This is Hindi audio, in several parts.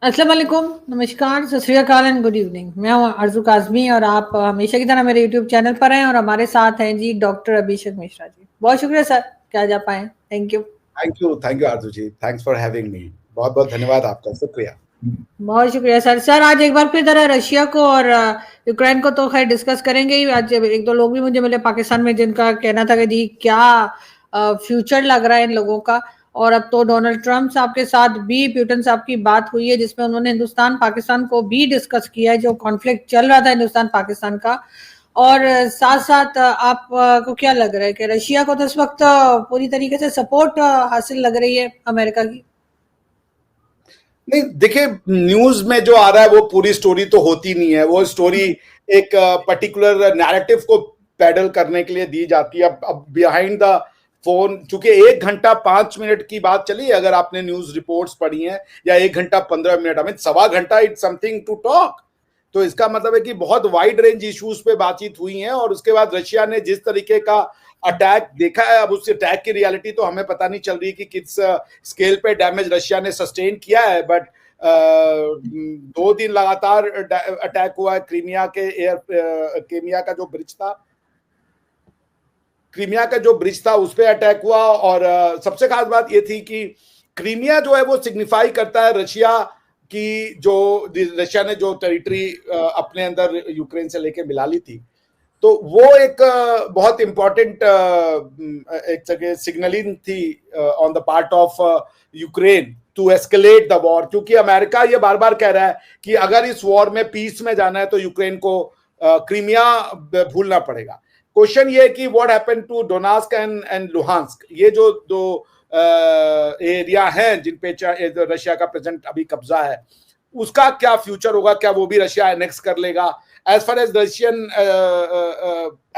अस्सलाम वालेकुम, नमस्कार, सत श्री अकाल एंड गुड इवनिंग। मैं हूँ आरज़ू काज़मी और आप हमेशा की तरह मेरे यूट्यूब चैनल पर हैं और हमारे साथ हैं जी डॉक्टर अभिषेक मिश्रा जी। बहुत शुक्रिया सर कि आज आप आए। Thank you. Thank you Aarzoo ji, thanks for having me. बहुत बहुत धन्यवाद आपका, शुक्रिया। बहुत शुक्रिया सर। सर आज एक बार फिर ज़रा रशिया को और यूक्रेन को तो खैर डिस्कस करेंगे ही। आज एक दो लोग भी मुझे मिले पाकिस्तान में जिनका कहना था कि जी क्या फ्यूचर लग रहा है इन लोगों का। और अब तो डोनाल्ड ट्रंप साहब के साथ भी पुतिन साहब की बात हुई है जिसमें उन्होंने हिंदुस्तान पाकिस्तान को भी डिस्कस किया है, जो कॉन्फ्लिक्ट चल रहा था हिंदुस्तान पाकिस्तान का। और साथ साथ आप को क्या लग रहा है कि रशिया को तो इस वक्त पूरी तरीके से सपोर्ट हासिल लग रही है अमेरिका की? नहीं, देखिए, न्यूज में जो आ रहा है वो पूरी स्टोरी तो होती नहीं है। वो स्टोरी एक पर्टिकुलर नैरेटिव को पैडल करने के लिए दी जाती है। अब बिहाइंड द फोन, चूंकि 1 घंटा 5 मिनट की बात चली, अगर आपने न्यूज रिपोर्ट्स पढ़ी हैं, या 1 घंटा 15 मिनट, हमें सवा घंटा इट्स समथिंग टू टॉक। तो इसका मतलब है कि बहुत वाइड रेंज इश्यूज पे बातचीत हुई है। और उसके बाद रशिया ने जिस तरीके का अटैक देखा है, अब उस अटैक की रियलिटी तो हमें पता नहीं चल रही कि किस स्केल पे डैमेज रशिया ने सस्टेन किया है। बट 2 दिन लगातार अटैक हुआ है। क्रीमिया का जो ब्रिज था, उस पर अटैक हुआ। और सबसे खास बात यह थी कि क्रीमिया जो है वो सिग्निफाई करता है रशिया की, जो रशिया ने जो टेरिटरी अपने अंदर यूक्रेन से लेके मिला ली थी। तो वो एक बहुत इंपॉर्टेंट एक जगह सिग्नलिंग थी on the part of Ukraine to escalate the war. क्योंकि अमेरिका ये बार बार कह रहा है कि अगर इस वॉर में पीस में जाना है तो यूक्रेन को क्रीमिया भूलना पड़ेगा। क्वेश्चन ये है कि what happened to Donetsk and Luhansk, ये जो दो एरिया हैं जिन पे रशिया का प्रेजेंट अभी कब्जा है, उसका क्या फ्यूचर होगा? क्या वो भी रशिया एनेक्स कर लेगा? As far as Russian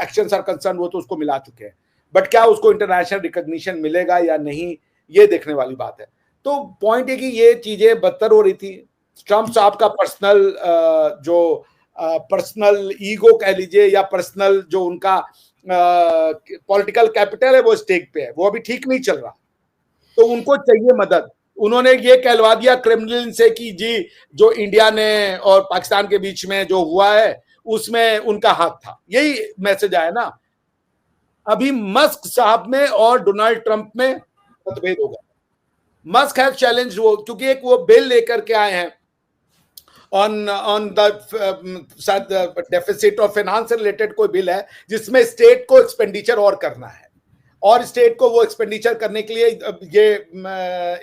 action are concern, वो तो उसको मिला चुके हैं, बट क्या उसको इंटरनेशनल रिकॉग्निशन मिलेगा या नहीं, ये देखने वाली बात है। तो पॉइंट है कि ये चीजें बदतर हो रही थी। ट्रंप साहब का पर्सनल जो पर्सनल ईगो कह लीजिए, या पर्सनल जो उनका पॉलिटिकल कैपिटल है, वो स्टेक पे है, वो अभी ठीक नहीं चल रहा। तो उनको चाहिए मदद। उन्होंने ये कहलवा दिया क्रेमलिन से कि जी, जो इंडिया ने और पाकिस्तान के बीच में जो हुआ है उसमें उनका हाथ था। यही मैसेज आया ना। अभी मस्क साहब में और डोनाल्ड ट्रंप में मतभेद हो गया। मस्क हैव चैलेंज, वो क्योंकि एक वो बिल लेकर के आए हैं ऑन द डेफिसिट और फाइनेंस से रिलेटेड कोई बिल है जिसमें स्टेट को एक्सपेंडिचर और करना है। और स्टेट को वो एक्सपेंडिचर करने के लिए ये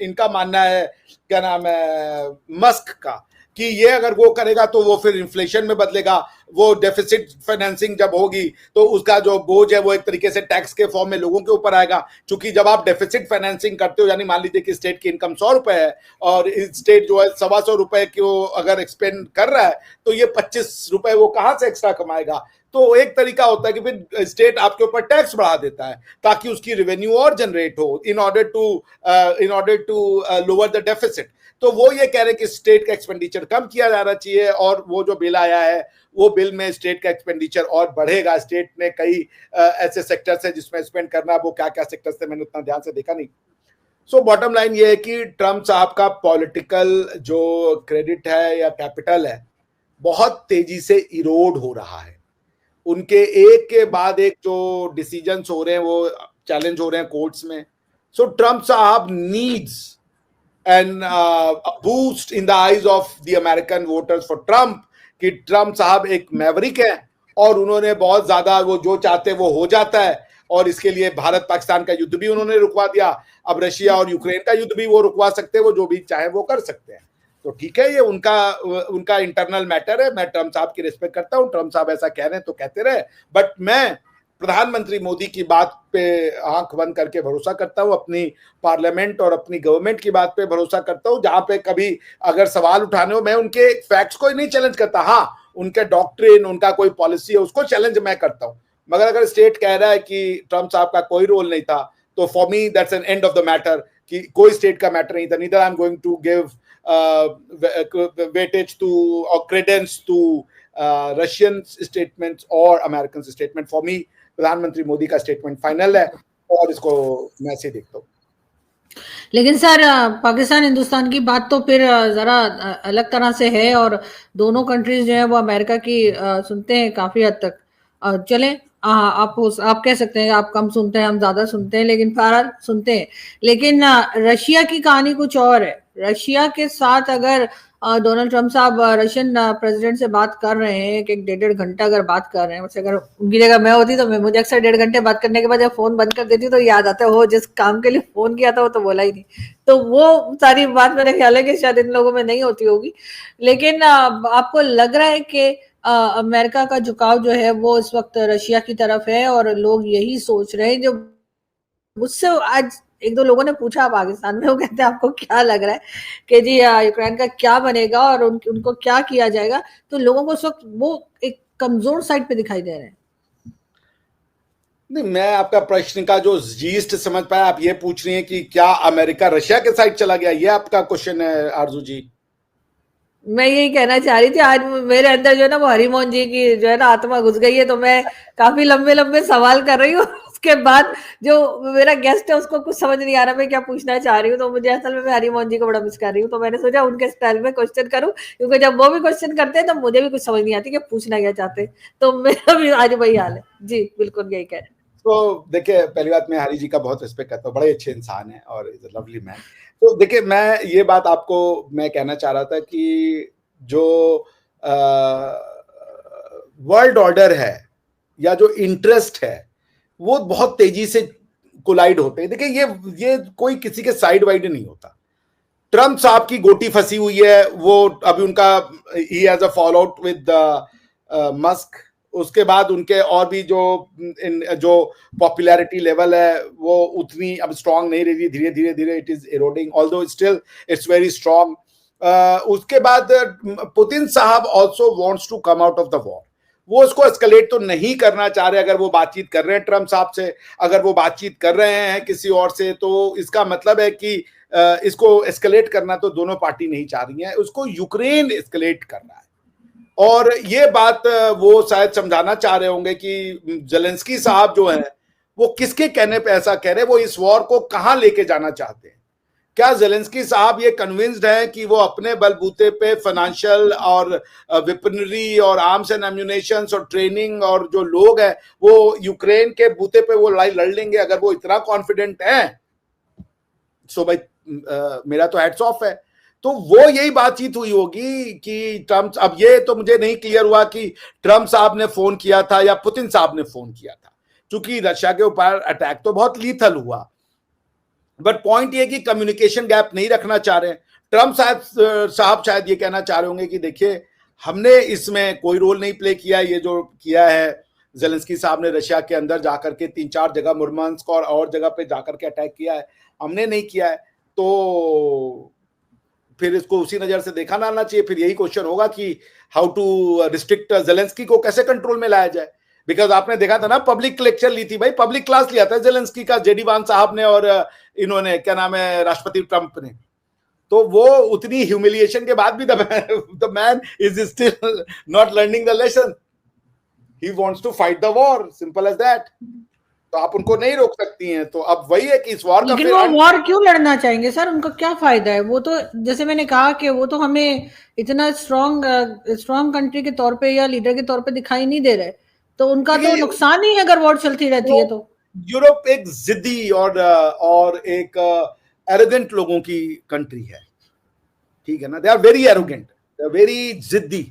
इनका मानना है, क्या नाम है मस्क का, कि ये अगर वो करेगा तो वो फिर इन्फ्लेशन में बदलेगा। वो डेफिसिट फाइनेंसिंग जब होगी तो उसका जो बोझ है वो एक तरीके से टैक्स के फॉर्म में लोगों के ऊपर आएगा। क्योंकि जब आप डेफिसिट फाइनेंसिंग करते हो, यानी मान लीजिए कि स्टेट की इनकम 100 रुपए है और स्टेट जो है 125 रुपए को अगर एक्सपेंड कर रहा है, तो ये 25 रुपए वो कहां से एक्स्ट्रा कमाएगा? तो एक तरीका होता है कि फिर स्टेट आपके ऊपर टैक्स बढ़ा देता है ताकि उसकी रेवेन्यू और जनरेट हो, in order to lower the deficit. तो वो ये कह रहे हैं कि स्टेट का एक्सपेंडिचर कम किया जाना चाहिए। और वो जो बिल आया है, वो बिल में स्टेट का एक्सपेंडिचर और बढ़ेगा। स्टेट ने कई ऐसे सेक्टर्स है जिसमें स्पेंड करना है। वो क्या क्या सेक्टर्स थे मैंने उतना ध्यान से देखा नहीं। सो बॉटम लाइन ये है कि ट्रंप साहब का पॉलिटिकल जो क्रेडिट है या कैपिटल है, बहुत तेजी से इरोड हो रहा है। उनके एक के बाद एक जो डिसीजंस हो रहे हैं वो चैलेंज हो रहे हैं कोर्ट्स में। सो ट्रंप साहब needs and boost in the eyes of the American voters for Trump, कि ट्रंप साहब एक मैवरिक है और उन्होंने बहुत ज्यादा, वो जो चाहते वो हो जाता है। और इसके लिए भारत पाकिस्तान का युद्ध भी उन्होंने रुकवा दिया। अब रशिया और यूक्रेन का युद्ध भी वो रुकवा सकते हैं, वो जो भी चाहे वो कर सकते हैं। तो ठीक है, ये उनका इंटरनल मैटर है। मैं ट्रंप साहब की रिस्पेक्ट करता हूं। ट्रंप साहब ऐसा कह रहे हैं तो कहते रहे। बट मैं प्रधानमंत्री मोदी की बात पे आंख बंद करके भरोसा करता हूं, अपनी पार्लियामेंट और अपनी गवर्नमेंट की बात पे भरोसा करता हूं। जहां पे कभी अगर सवाल उठाने हो, मैं उनके फैक्ट्स को ही नहीं चैलेंज करता। हाँ, उनके डॉक्ट्रिन, उनका कोई पॉलिसी है, उसको चैलेंज मैं करता हूं। मगर अगर स्टेट कह रहा है कि ट्रंप साहब का कोई रोल नहीं था, तो for me that's an end of the matter, कि कोई स्टेट का मैटर नहीं था। Neither I am going to give weightage to or credence to Russian statements or American statement. For me, प्रधानमंत्री मोदी का स्टेटमेंट फाइनल है और इसको मैं ऐसे देखता हूँ। लेकिन सर पाकिस्तान हिंदुस्तान की बात तो फिर जरा अलग तरह से है, और दोनों कंट्रीज जो है वो अमेरिका की सुनते हैं काफी हद तक। चले, आप कह सकते हैं आप कम सुनते हैं, हम ज्यादा सुनते हैं, लेकिन बहरहाल सुनते हैं। लेकिन रशिया की कहानी कुछ और है। रशिया के साथ अगर डोनाल्ड ट्रंप साहब रशियन प्रेसिडेंट से बात कर रहे हैं कि 1.5 घंटा अगर बात कर रहे हैं, वैसे अगर उनकी जगह मैं होती तो मैं मुझे अक्सर 1.5 घंटे बात करने के बाद जब फोन बंद कर देती हूँ तो याद आता है, हो जिस काम के लिए फोन किया था वो तो बोला ही नहीं। तो वो सारी बात मेरे ख्याल है कि शायद इन लोगों में नहीं होती होगी। लेकिन आपको लग रहा है कि अमेरिका का झुकाव जो है वो इस वक्त रशिया की तरफ है, और लोग यही सोच रहे हैं। जो मुझसे आज एक दो लोगों ने पूछा पाकिस्तान में, वो कहते हैं आपको क्या लग रहा है कि जी यूक्रेन का क्या बनेगा और उनको क्या किया जाएगा, तो लोगों को उस वक्त वो एक कमजोर साइड पे दिखाई दे रहे हैं। नहीं, मैं आपका प्रश्न का जो जीस्ट समझ पाया, आप ये पूछ रही हैं कि क्या अमेरिका रशिया के साइड चला गया, ये आपका क्वेश्चन है आरजू जी? मैं यही कहना चाह रही थी, आज मेरे अंदर जो है ना वो हरिमोहन जी की जो है ना आत्मा घुस गई है, तो मैं काफी लंबे लंबे सवाल कर रही हूँ। उसके बाद जो मेरा गेस्ट है उसको कुछ समझ नहीं आ रहा मैं क्या पूछना चाह रही हूँ, तो मुझे असल में मैं हरिमोहन जी को बड़ा मिस कर रही हूँ, तो मैंने सोचा उनके स्टाइल में क्वेश्चन करूँ, क्योंकि जब वो भी क्वेश्चन करते हैं तो मुझे भी कुछ समझ नहीं आती कि पूछना क्या चाहते हैं। तो मेरा भी आज वही हाल है जी, बिल्कुल यही कह रहे हैं। तो देखिए, पहली बात, मैं हरी जी का बहुत रिस्पेक्ट करता हूँ, बड़े अच्छे इंसान हैं और इज अ लवली मैन। तो देखिए, मैं ये बात आपको मैं कहना चाह रहा था कि जो वर्ल्ड ऑर्डर है या जो इंटरेस्ट है वो बहुत तेजी से कोलाइड होते हैं। देखिए, ये कोई किसी के साइड वाइड नहीं होता। ट्रम्प साहब की गोटी फंसी हुई है, वो अभी उनका he has a fall out with Musk. उसके बाद उनके और भी जो पॉपुलैरिटी लेवल है वो उतनी अब स्ट्रांग नहीं रही, धीरे धीरे धीरे it is eroding, although still it's very strong. उसके बाद पुतिन साहब also wants to come out of the war. वो उसको एस्केलेट तो नहीं करना चाह रहे। अगर वो बातचीत कर रहे हैं ट्रम्प साहब से, अगर वो बातचीत कर रहे हैं किसी और से, तो इसका मतलब है कि इसको एस्केलेट करना तो दोनों पार्टी नहीं चाह रही है, उसको यूक्रेन एस्केलेट करना है। और ये बात वो शायद समझाना चाह रहे होंगे कि जेलेंस्की साहब जो है वो किसके कहने पे ऐसा कह रहे हैं, वो इस वॉर को कहां लेके जाना चाहते हैं। क्या जेलेंस्की साहब ये कन्विंस्ड है कि वो अपने बलबूते पे फाइनेंशियल और वेपनरी और आर्म्स एंड एम्यूनेशन और ट्रेनिंग और जो लोग हैं वो यूक्रेन के बूते पे वो लड़ाई लड़ लेंगे? अगर वो इतना कॉन्फिडेंट है सो भाई मेरा तो हैट्स ऑफ है। तो वो यही बातचीत हुई होगी कि ट्रम्प, अब ये तो मुझे नहीं क्लियर हुआ कि ट्रम्प साहब ने फोन किया था या पुतिन साहब ने फोन किया था, क्योंकि रशिया के ऊपर अटैक तो बहुत लीथल हुआ। बट पॉइंट ये कि कम्युनिकेशन गैप नहीं रखना चाह रहे हैं। ट्रम्प साहब शायद ये कहना चाह रहे होंगे कि देखिए, हमने इसमें कोई रोल नहीं प्ले किया, ये जो किया है जेलेंस्की साहब ने रशिया के अंदर जाकर के 3-4 जगह मुर्मांस्क और जगह पे जाकर के अटैक किया है, हमने नहीं किया है। तो फिर इसको उसी नजर से देखा ना चाहिए। फिर यही क्वेश्चन होगा कि हाउ टू रिस्ट्रिक्ट जेलेंस्की को कैसे कंट्रोल में लाया जाए। बिकॉज आपने देखा था ना, पब्लिक लेक्चर ली थी भाई, पब्लिक क्लास लिया था जेलेंस्की का जेडी वान साहब ने और इन्होंने क्या नाम है राष्ट्रपति ट्रंप ने। तो वो उतनी ह्यूमिलिएशन के बाद भी the man is still not learning the lesson. He wants to fight the war, simple as that. तो आप उनको नहीं रोक सकती हैं। तो अब वही है कि इस वॉर का लेकिन फिर वो वॉर क्यों लड़ना चाहेंगे सर, उनका क्या फायदा है? वो तो जैसे मैंने कहा कि वो तो हमें इतना स्ट्रॉन्ग कंट्री के तौर पे या लीडर के तौर पे दिखाई नहीं दे रहे, तो उनका तो नुकसान ही है अगर वॉर चलती रहती है तो। यूरोप एक जिद्दी और एक एरोगेंट लोगों की कंट्री है, ठीक है ना। They are very arrogant, they are very जिद्दी।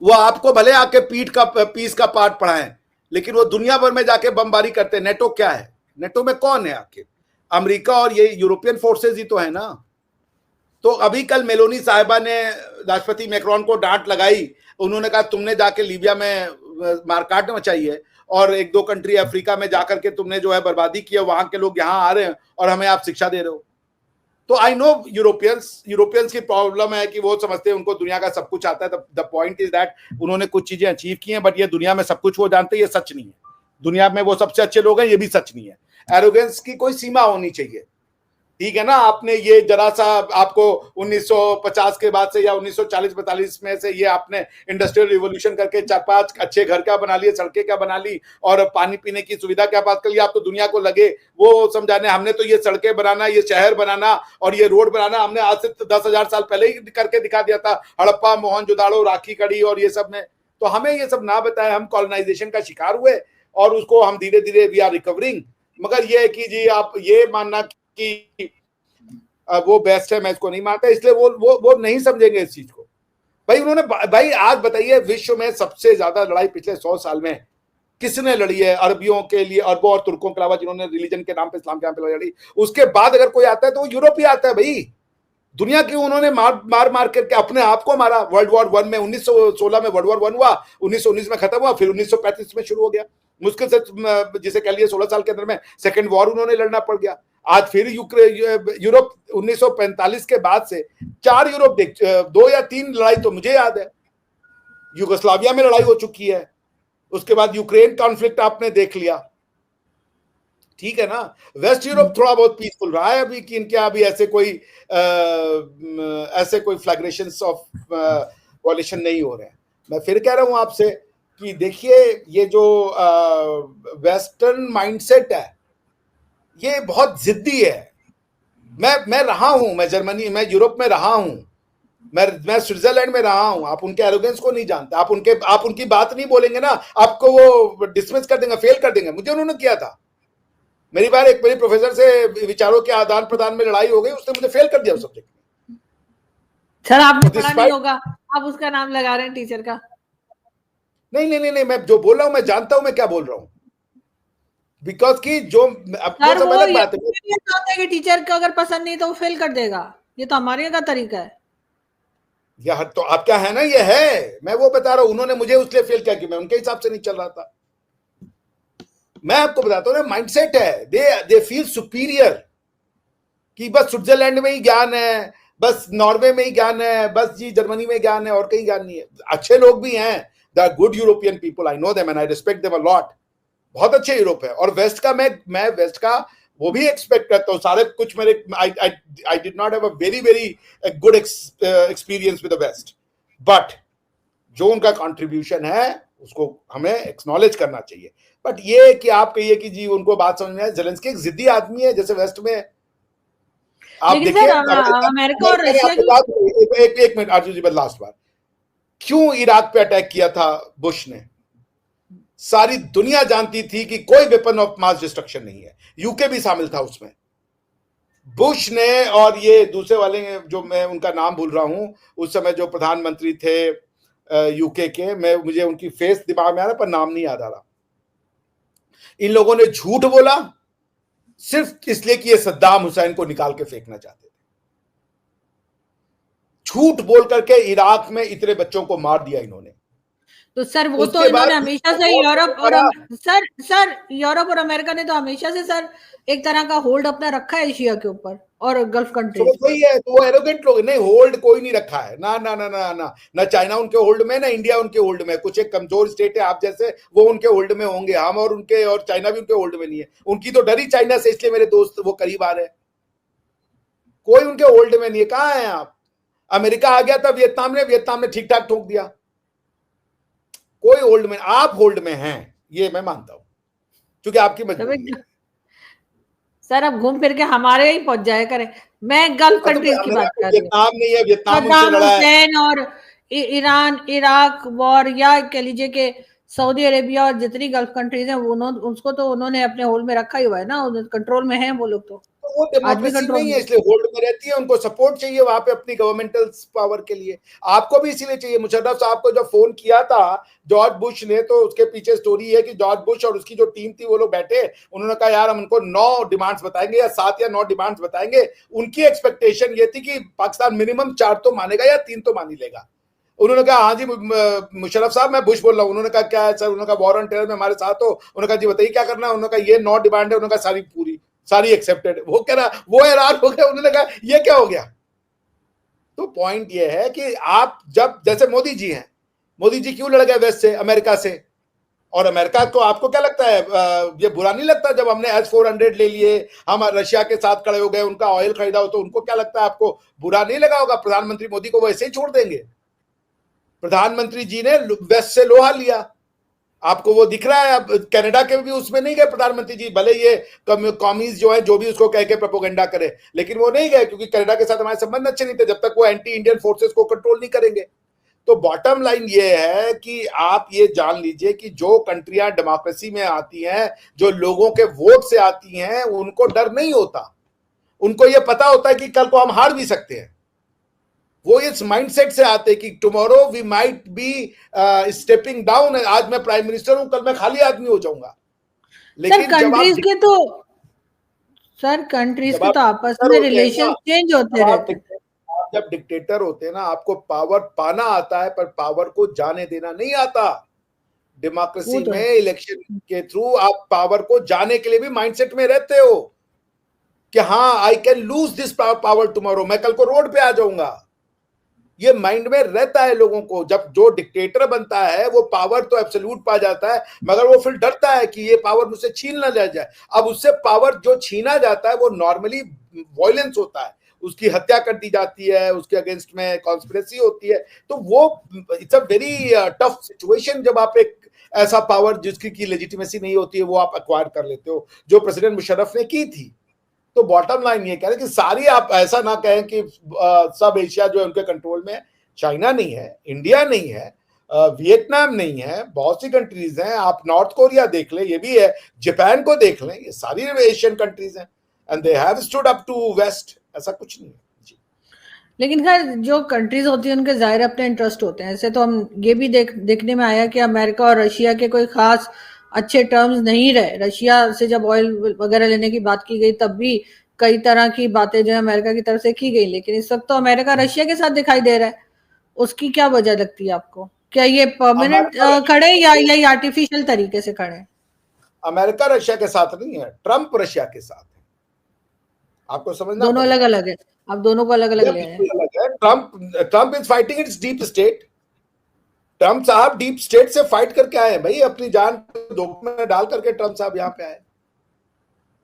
वो आपको भले आके पीस का पाठ पढ़ाएं, लेकिन वो दुनिया भर में जाके बमबारी करते हैं। नेटो क्या है? नेटो में कौन है आखिर? अमेरिका और ये यूरोपियन फोर्सेस ही तो है ना। तो अभी कल मेलोनी साहिबा ने राष्ट्रपति मैक्रोन को डांट लगाई। उन्होंने कहा तुमने जाके लीबिया में मारकाट मचाई है और 1-2 कंट्री अफ्रीका में जाकर के तुमने जो है बर्बादी की है, वहां के लोग यहाँ आ रहे हैं और हमें आप शिक्षा दे रहे हो। तो आई नो यूरोपियंस की प्रॉब्लम है कि वो समझते हैं उनको दुनिया का सब कुछ आता है। द पॉइंट इज दैट उन्होंने कुछ चीजें अचीव की हैं, बट ये दुनिया में सब कुछ वो जानते हैं, ये सच नहीं है। दुनिया में वो सबसे अच्छे लोग हैं, ये भी सच नहीं है। एरोगेंस की कोई सीमा होनी चाहिए। ठीक है ना, आपने ये जरा सा आपको 1950 के बाद से या 1940-42 में से ये आपने इंडस्ट्रियल रिवॉल्यूशन करके 4-5 अच्छे घर क्या बना लिए, सड़कें क्या बना ली और पानी पीने की सुविधा क्या बात कर लिया। आप तो दुनिया को लगे वो समझाने, हमने तो ये सड़कें बनाना, ये शहर बनाना और ये रोड बनाना हमने आज से 10,000 साल पहले ही करके दिखा दिया था, हड़प्पा, मोहनजोदाड़ो, राखी कड़ी और ये सब में। तो हमें ये सब ना बताए, हम कॉलोनाइजेशन का शिकार हुए और उसको हम धीरे धीरे वी आर रिकवरिंग। मगर ये है कि जी आप ये मानना कि वो बेस्ट है, मैं इसको नहीं मानता, इसलिए वो नहीं समझेंगे इस चीज को। भाई उन्होंने, भाई आज बताइए विश्व में सबसे ज्यादा लड़ाई पिछले 100 साल में किसने लड़ी है? अरबियों के लिए, अरबों और तुर्कों के अलावा जिन्होंने रिलीजन के नाम पे, इस्लाम के नाम पे लड़ी। उसके बाद अगर कोई आता है तो वो यूरोपीय आता है। भाई दुनिया की उन्होंने मार करके अपने आप को मारा। वर्ल्ड वॉर 1 में 1916 में वर्ल्ड वॉर 1 हुआ, 1919 में खत्म हुआ, फिर 1935 में शुरू हो गया। मुश्किल से जिसे कह लिए 16 साल के अंदर में सेकेंड वॉर उन्होंने लड़ना पड़ गया। आज फिर यूरोप 1945 के बाद से 4 यूरोप 2 या 3 लड़ाई तो मुझे याद है। युगोस्लाविया में लड़ाई हो चुकी है, उसके बाद यूक्रेन कॉन्फ्लिक्ट आपने देख लिया, ठीक है ना। वेस्ट यूरोप थोड़ा बहुत पीसफुल रहा है अभी, कि इनके अभी ऐसे कोई फ्लैग्रेशंस ऑफ वॉलेशन नहीं हो रहे हैं। मैं फिर कह रहा हूं आपसे कि देखिए ये जो वेस्टर्न माइंडसेट है ये बहुत जिद्दी है। मैं रहा हूं, मैं जर्मनी, मैं यूरोप में रहा हूं, मैं स्विट्जरलैंड में रहा हूं। आप उनके एरोगेंस को नहीं जानते, आप उनकी बात नहीं बोलेंगे ना, आपको वो डिसमिस कर देंगे, फेल कर देंगे। मुझे उन्होंने किया था। मेरी बार एक मेरी प्रोफेसर से विचारों के आदान प्रदान में लड़ाई हो गई, उसने मुझे फेल कर दिया उस सब्जेक्ट में। सर आपने पढ़ा नहीं होगा, आप उसका नाम लगा रहे हैं टीचर का। नहीं, मैं जो बोल रहा हूं मैं जानता हूं मैं क्या बोल रहा हूं, बिकॉज की जो सर वो ये चाहते हैं कि टीचर को अगर पसंद नहीं तो वो फेल कर देगा, ये तो हमारे यहाँ का तरीका है। यह तो आपका है ना, ये है, मैं वो बता रहा हूं। उन्होंने मुझे उसलिए फेल किया कि मैं उनके हिसाब से नहीं चल रहा था। मैं आपको बताता हूं ना, माइंडसेट है, दे फील सुपीरियर कि बस स्विट्जरलैंड में ही ज्ञान है, बस नॉर्वे में ही ज्ञान है, बस जी जर्मनी में ज्ञान है और कहीं ज्ञान नहीं है। अच्छे लोग भी हैं, they are good European people, I know them and I respect them a lot. बहुत अच्छे यूरोप है। और वेस्ट का मैं वेस्ट का वो भी एक्सपेक्ट करता हूं। सारे कुछ मेरे I did not have a very good experience with the west, but जो उनका कंट्रीब्यूशन है उसको हमें एक्नॉलेज करना चाहिए। बट ये कि आप कहिए कि जी उनको बात समझ में आए, जेलेंस्की एक जिद्दी आदमी है जैसे वेस्ट में। आप देखिए अमेरिका और रशिया की एक मिनट आरजू जी, लास्ट बार क्यों इराक पे अटैक किया था बुश ने? सारी दुनिया जानती थी कि कोई वेपन ऑफ मास डिस्ट्रक्शन नहीं है, यूके भी शामिल था उसमें। बुश ने और ये दूसरे वाले जो मैं उनका नाम भूल रहा हूं, उस समय जो प्रधानमंत्री थे यूके के, मुझे उनकी फेस दिमाग में आ रहा पर नाम नहीं याद आ रहा। इन लोगों ने झूठ बोला सिर्फ इसलिए कि ये सद्दाम हुसैन को निकाल के फेंकना चाहते थे। झूठ बोल करके इराक में इतने बच्चों को मार दिया इन्होंने। तो सर वो तो इन्होंने हमेशा से यूरोप और सर यूरोप और अमेरिका ने तो हमेशा से सर एक तरह का होल्ड अपना रखा है एशिया के ऊपर और गल्फ कंट्री। तो वही है, तो वो एरोगेंट लोग नहीं, होल्ड कोई नहीं रखा है ना ना ना ना ना ना चाइना उनके होल्ड में, ना इंडिया उनके होल्ड में। कुछ एक कमजोर स्टेट है आप जैसे, वो उनके होल्ड में होंगे। हम और उनके और चाइना भी उनके होल्ड में नहीं है। उनकी तो डरी चाइना से, इसलिए मेरे दोस्त वो करीब आ रहे हैं। कोई उनके होल्ड में नहीं है। कहां है आप? अमेरिका आ गया था वियतनाम ने ठीक ठाक ठोक दिया। कोई होल्ड में, आप होल्ड में हैं ये मैं मानता हूं, क्योंकि आपकी मजबूरी है। सर अब घूम फिर के हमारे ही पहुंच जाए करें। मैं गल्फ कंट्रीज की बात कर रही हूँ। वियतनाम नहीं है, वियतनाम सद्दाम हुसैन और ईरान, इराक वॉर, या कह लीजिए कि सऊदी अरेबिया और जितनी गल्फ कंट्रीज हैं उसको तो उन्होंने अपने होल्ड में रखा ही हुआ है ना, कंट्रोल में है वो लोग। तो वो डेमोक्रेसी नहीं है इसलिए होल्ड में रहती है। उनको सपोर्ट चाहिए वहां पे अपनी गवर्नमेंटल पावर के लिए। आपको भी इसीलिए चाहिए। मुशर्रफ साहब को जब फोन किया था जॉर्ज बुश ने, तो उसके पीछे स्टोरी है कि जॉर्ज बुश और उसकी जो टीम थी वो लोग बैठे, उन्होंने कहा यार हम उनको 9 डिमांड्स बताएंगे या 7 या 9 डिमांड्स बताएंगे। उनकी एक्सपेक्टेशन ये थी कि पाकिस्तान मिनिमम 4 तो मानेगा या 3 तो मान ही लेगा। उन्होंने कहा हाँ जी मुशर्रफ साहब मैं बुश बोल रहा हूँ। उन्होंने कहा क्या है सर? उन्होंने कहा वॉर ऑन टेरर में हमारे साथ हो। उन्होंने कहा जी बताइए क्या करना है? उन्होंने कहा ये 9 डिमांड है। उन्होंने कहा सारी एक्सेप्टेड। वो कह रहा, वो हैरान हो गया। उन्होंने कहा ये क्या हो गया? तो पॉइंट ये है कि आप जब, जैसे मोदी जी हैं, मोदी जी क्यों लड़ गए वेस्ट से, अमेरिका से? और अमेरिका को, आपको क्या लगता है ये बुरा नहीं लगता जब हमने S-400 ले लिए, हम रशिया के साथ खड़े हो गए, उनका ऑयल खरीदा हो, तो उनको क्या लगता है, आपको बुरा नहीं लगा होगा? प्रधानमंत्री मोदी को वो ऐसे ही छोड़ देंगे? प्रधानमंत्री जी ने वेस्ट से लोहा लिया, आपको वो दिख रहा है। अब कनाडा के भी उसमें नहीं गए प्रधानमंत्री जी, भले ये कॉमीज जो है जो भी उसको कह के प्रोपोगेंडा करे, लेकिन वो नहीं गए क्योंकि कनाडा के साथ हमारे संबंध अच्छे नहीं थे जब तक वो एंटी इंडियन फोर्सेस को कंट्रोल नहीं करेंगे। तो बॉटम लाइन ये है कि आप ये जान लीजिए कि जो कंट्रियां डेमोक्रेसी में आती हैं, जो लोगों के वोट से आती हैं, उनको डर नहीं होता। उनको ये पता होता है कि कल को हम हार भी सकते हैं। वो इस माइंडसेट से आते कि tomorrow we might be stepping down, आज मैं प्राइम मिनिस्टर हूं, कल मैं खाली आदमी हो जाऊंगा। लेकिन सर कंट्रीज के तो आपस में रिलेशन चेंज होते रहते हैं। जब डिक्टेटर होते हैं ना, आपको पावर पाना आता है पर पावर को जाने देना नहीं आता। डेमोक्रेसी में इलेक्शन के थ्रू आप पावर को जाने के लिए भी माइंडसेट में रहते हो कि हाँ, I can lose this power tomorrow, मैं कल को रोड पे आ जाऊंगा। ये माइंड में रहता है लोगों को। जब जो डिक्टेटर बनता है वो पावर तो एब्सोल्यूट पा जाता है, मगर वो फिर डरता है कि ये पावर मुझसे छीन ना ले जाए। अब उससे पावर जो छीना जाता है वो नॉर्मली वायलेंस होता है, उसकी हत्या कर दी जाती है, उसके अगेंस्ट में कॉन्स्पिरेसी होती है। तो वो it's a very tough situation जब आप एक ऐसा पावर जिसकी की लेजिटिमेसी नहीं होती है वो आप एक्वायर कर लेते हो, जो प्रेसिडेंट मुशर्रफ ने की थी। तो बॉटम लाइन ये कह रहे हैं कि सारी, आप ऐसा ना कहें कि सब एशिया जो है उनके कंट्रोल में है। चाइना नहीं है, इंडिया नहीं है, वियतनाम नहीं है, बहुत सी कंट्रीज हैं। आप नॉर्थ कोरिया देख लें, ये भी है, जापान को देख लें, ये सारी एशियन कंट्रीज हैं and they have stood up to west. ऐसा कुछ नहीं है जी। लेकिन खैर जो कंट्रीज होती है उनके जाहिर अपने इंटरेस्ट होते हैं। ऐसे तो हम ये भी देखने में आया कि अमेरिका और रशिया के कोई खास अच्छे टर्म्स नहीं रहे। रशिया से जब ऑयल वगैरह लेने की बात की गई तब भी कई तरह की बातें जो है अमेरिका की तरफ से की गई, लेकिन इस वक्त तो अमेरिका रशिया के साथ दिखाई दे रहा है। उसकी क्या वजह लगती है आपको? क्या ये परमानेंट खड़े या ये आर्टिफिशियल तरीके से खड़े? अमेरिका रशिया के साथ नहीं है, ट्रंप रशिया के साथ है। आपको समझना, दोनों अलग अलग है। आप दोनों को अलग अलग ले आए। Trump is fighting it's deep state. Trump साहब डीप स्टेट से फाइट करके आए भाई, अपनी जान धोखे में डाल करके ट्रंप साहब यहाँ पे आए।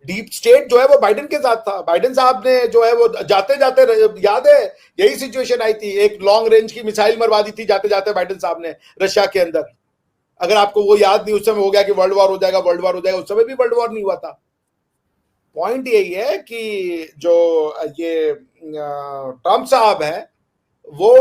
डीप स्टेट जो है वो बाइडेन के साथ था। बाइडेन साहब ने जो है वो जाते जाते, याद है यही सिचुएशन आई थी, एक लॉन्ग रेंज की मिसाइल मरवा दी थी जाते जाते बाइडेन साहब ने रशिया के अंदर। अगर आपको वो याद नहीं, उस समय हो गया कि वर्ल्ड वॉर हो जाएगा, वर्ल्ड वॉर हो जाएगा, उस समय भी वर्ल्ड वॉर नहीं हुआ था। पॉइंट यही है कि जो ये ट्रंप साहब है वो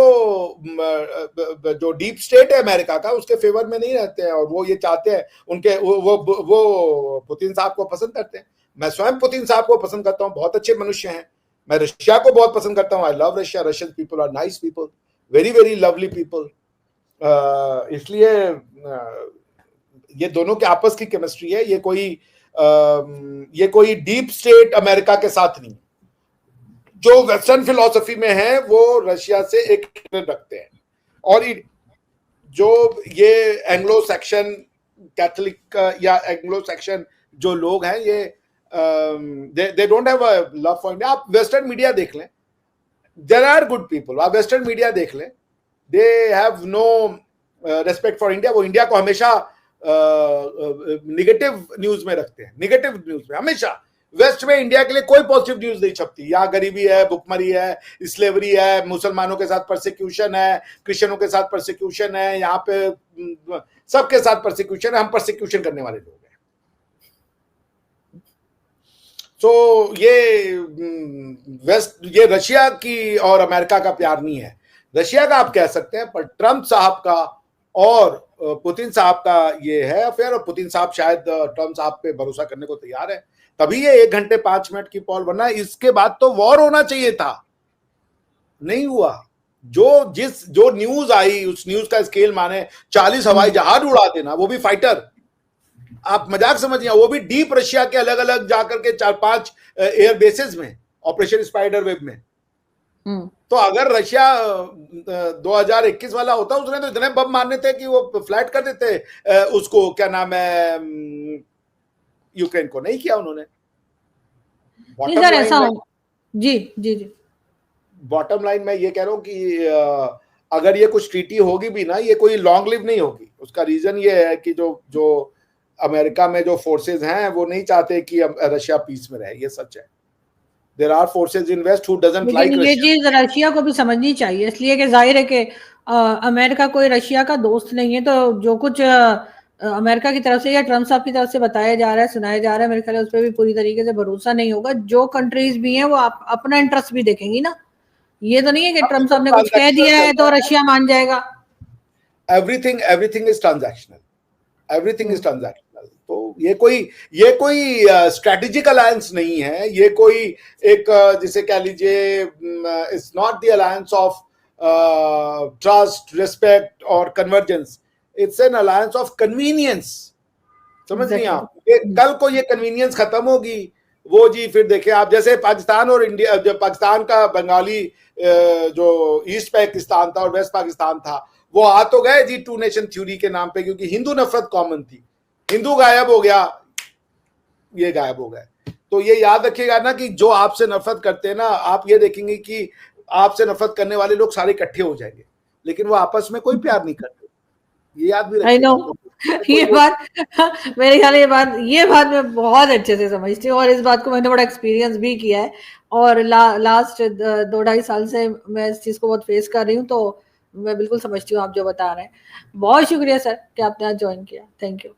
जो डीप स्टेट है अमेरिका का, उसके फेवर में नहीं रहते हैं और वो ये चाहते हैं, उनके वो पुतिन साहब को पसंद करते हैं। मैं स्वयं पुतिन साहब को पसंद करता हूँ, बहुत अच्छे मनुष्य हैं। मैं रशिया को बहुत पसंद करता हूँ, I love Russia. Russian people are nice people, very very lovely people. इसलिए ये दोनों के आपस की केमिस्ट्री है। ये कोई डीप स्टेट अमेरिका के साथ नहीं। जो वेस्टर्न फिलॉसफी में है वो रशिया से एक रखते हैं, और जो ये एंग्लो सेक्शन कैथोलिक या एंग्लो सेक्शन जो लोग हैं, ये they don't have a love for India. आप वेस्टर्न मीडिया देख लें, देयर आर गुड पीपल। आप वेस्टर्न मीडिया देख लें, they have no respect for India. वो इंडिया को हमेशा निगेटिव न्यूज में रखते हैं, निगेटिव न्यूज में हमेशा। वेस्ट में इंडिया के लिए कोई पॉजिटिव न्यूज नहीं छपती। यहाँ गरीबी है, भुखमरी है, स्लेवरी है, मुसलमानों के साथ परसिक्यूशन है, क्रिश्चियनों के साथ परसिक्यूशन है, यहाँ पे सबके साथ परसिक्यूशन है। हम परसिक्यूशन करने वाले लोग हैं। तो ये रशिया की और अमेरिका का प्यार नहीं है। रशिया का आप कह सकते हैं, पर ट्रंप साहब का और पुतिन साहब का ये है अफेयर। और पुतिन साहब शायद ट्रंप साहब पे भरोसा करने को तैयार है, तभी ये 1 घंटे 5 मिनट की कॉल, वरना इसके बाद तो वॉर होना चाहिए था, नहीं हुआ। जो न्यूज आई, उस न्यूज का स्केल माने 40 हवाई जहाज उड़ा देना, वो भी फाइटर। आप मजाक समझिए, वो भी डीप रशिया के अलग अलग जाकर के 4-5 एयर बेसेस में, ऑपरेशन स्पाइडर वेब में। तो अगर रशिया 2021 वाला होता, उसने तो इतने बम मारने थे कि वो फ्लैट कर देते उसको, क्या नाम है, यूक्रेन को। नहीं किया उन्होंने। नहीं सर, ऐसा हो जी जी जी। बॉटम लाइन में ये कह रहा हूं कि अगर ये कुछ ट्रीटी होगी भी ना, ये कोई लॉन्ग लिव नहीं होगी। उसका रीजन ये है कि जो अमेरिका में जो फोर्सेस हैं वो नहीं चाहते कि रशिया पीस में रहे, ये सच है। There are forces in west who doesn't like लेकिन ये रशिया। चीज रशिया को भी समझनी चाहिए, इसलिए कि जाहिर है कि अमेरिका कोई रशिया का दोस्त नहीं है, तो जो कुछ अमेरिका की तरफ से या ट्रम्प साहब की तरफ से बताया जा रहा है, सुनाया जा रहा है, मेरे ख्याल उस पर भी पूरी तरीके से भरोसा नहीं होगा। जो कंट्रीज भी हैं वो अपना इंटरेस्ट भी देखेंगी ना, ये तो नहीं है कि ट्रम्प साहब ने कुछ कह दिया है तो रशिया मान जाएगा। Everything is transactional, everything is transactional. तो ये कोई स्ट्रेटेजिक अलायंस नहीं है, ये कोई एक जिसे कह लीजिए, it's not the alliance of trust, respect और convergence, it's an alliance of convenience. समझ नहीं आप, कल को ये कन्वीनियंस खत्म होगी, वो जी फिर देखें आप, जैसे पाकिस्तान और इंडिया, जब पाकिस्तान का बंगाली जो ईस्ट पाकिस्तान था और वेस्ट पाकिस्तान था, वो आ तो गए जी टू नेशन थ्योरी के नाम पे, क्योंकि हिंदू नफरत कॉमन थी। हिंदू गायब हो गया, ये गायब हो गए। तो ये याद रखिएगा ना कि जो आपसे नफरत करते हैं ना, आप ये देखेंगे कि आपसे नफरत करने वाले लोग सारे इकट्ठे हो जाएंगे, लेकिन वो आपस में कोई प्यार नहीं करते। ये याद भी आई नो, ये बात मेरे ख्याल ये बात मैं बहुत अच्छे से समझती हूँ, और इस बात को मैंने बड़ा एक्सपीरियंस भी किया है, और लास्ट 2-2.5 साल से मैं इस चीज को बहुत फेस कर रही हूँ, तो मैं बिल्कुल समझती हूँ आप जो बता रहे हैं। बहुत शुक्रिया सर कि आपने आज ज्वाइन किया, थैंक यू।